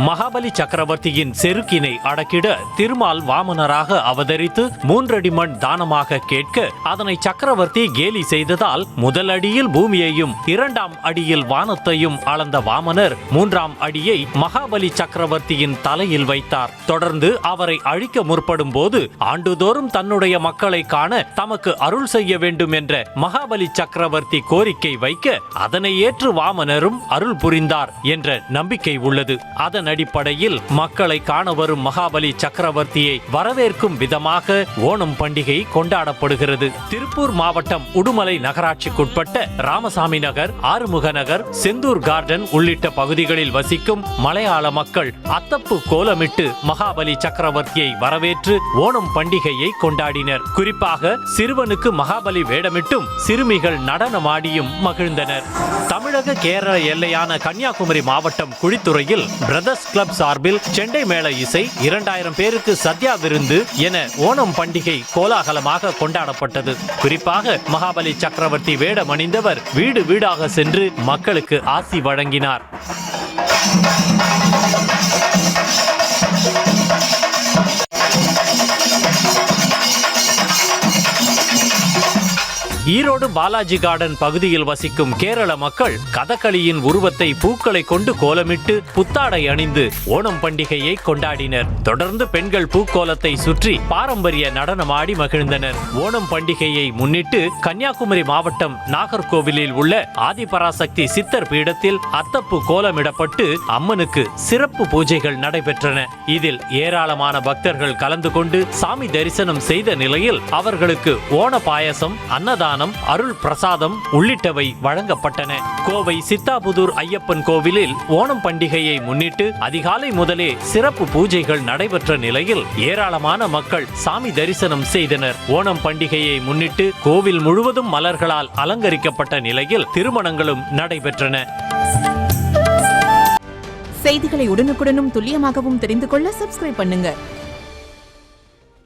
மகாபலி சக்கரவர்த்தியின் செருக்கினை அடக்கிட திருமால் வாமனராக அவதரித்து 3 அடி மண் தானமாக கேட்க அதனை சக்கரவர்த்தி கேலி செய்ததால் முதல் அடியில் பூமியையும் 2ஆம் அடியில் வானத்தையும் அளந்த வாமனர் 3ஆம் அடியை மகாபலி சக்கரவர்த்தியின் தலையில் வைத்தார். தொடர்ந்து அவரை அழிக்க முற்படும் போது ஆண்டுதோறும் தன்னுடைய மக்களை காண தமக்கு அருள் செய்ய வேண்டும் என்ற மகாபலி சக்கரவர்த்தி கோரிக்கை வைக்க அதனை ஏற்று வாமனரும் அருள் புரிந்தார் என்ற நம்பிக்கை உள்ளது. அதன் அடிப்படையில் மக்களை காண வரும் மகாபலி சக்கரவர்த்தியை வரவேற்கும் விதமாக ஓணம் பண்டிகை கொண்டாடப்படுகிறது. திருப்பூர் மாவட்டம் உடுமலை நகராட்சிக்குட்பட்ட ராமசாமி நகர், ஆறுமுக நகர், செந்தூர் கார்டன் உள்ளிட்ட பகுதிகளில் வசிக்கும் மலையாள மக்கள் அத்தப்பு கோலமிட்டு மகாபலி சக்கரவர்த்தியை வரவேற்று ஓணம் பண்டிகையை கொண்டாடினர். குறிப்பாக சிறுவனுக்கு மகாபலி வேடமிட்டும் சிறுமிகள் நடனமாடியும் மகிழ்ந்தனர். தமிழக கேரள எல்லையான கன்னியாகுமரி மாவட்டம் குழித்துறையில் பிரதர்ஸ் கிளப் சார்பில் செண்டை மேள இசை, 2000 பேருக்கு சத்யா விருந்து என ஓணம் பண்டிகை கோலாகலமாக கொண்டாடப்பட்டது. குறிப்பாக மகாபலி சக்கரவர்த்தி வேடம் அணிந்தவர் வீடு வீடாக சென்று மக்களுக்கு ஆசி வழங்கினார். ஈரோடு பாலாஜி கார்டன் பகுதியில் வசிக்கும் கேரள மக்கள் கதகளியின் உருவத்தை பூக்களை கொண்டு கோலமிட்டு புத்தாடை அணிந்து ஓணம் பண்டிகையை கொண்டாடினர். தொடர்ந்து பெண்கள் பூக்கோலத்தை சுற்றி பாரம்பரிய நடனமாடி மகிழ்ந்தனர். ஓணம் பண்டிகையை முன்னிட்டு கன்னியாகுமரி மாவட்டம் நாகர்கோவிலில் உள்ள ஆதிபராசக்தி சித்தர் பீடத்தில் அத்தப்பு கோலமிடப்பட்டு அம்மனுக்கு சிறப்பு பூஜைகள் நடைபெற்றன. இதில் ஏராளமான பக்தர்கள் கலந்து கொண்டு சாமி தரிசனம் செய்த நிலையில் அவர்களுக்கு ஓண பாயசம், அன்னதானம், அருள் பிரசாதம் உள்ளிட்டவை வழங்கப்பட்டன. கோவை சித்தாபுதூர் ஐயப்பன் கோவிலில் ஓணம் பண்டிகையை முன்னிட்டு அதிகாலை முதலே சிறப்பு பூஜைகள் நடைபெற்ற நிலையில் ஏராளமான மக்கள் சாமி தரிசனம் செய்தனர். ஓணம் பண்டிகையை முன்னிட்டு கோவில் முழுவதும் மலர்களால் அலங்கரிக்கப்பட்ட நிலையில் திருமணங்களும் நடைபெற்றன. செய்திகளை உடனுக்குடனும் துல்லியமாகவும் தெரிந்து கொள்ள சப்ஸ்கிரைப் பண்ணுங்க.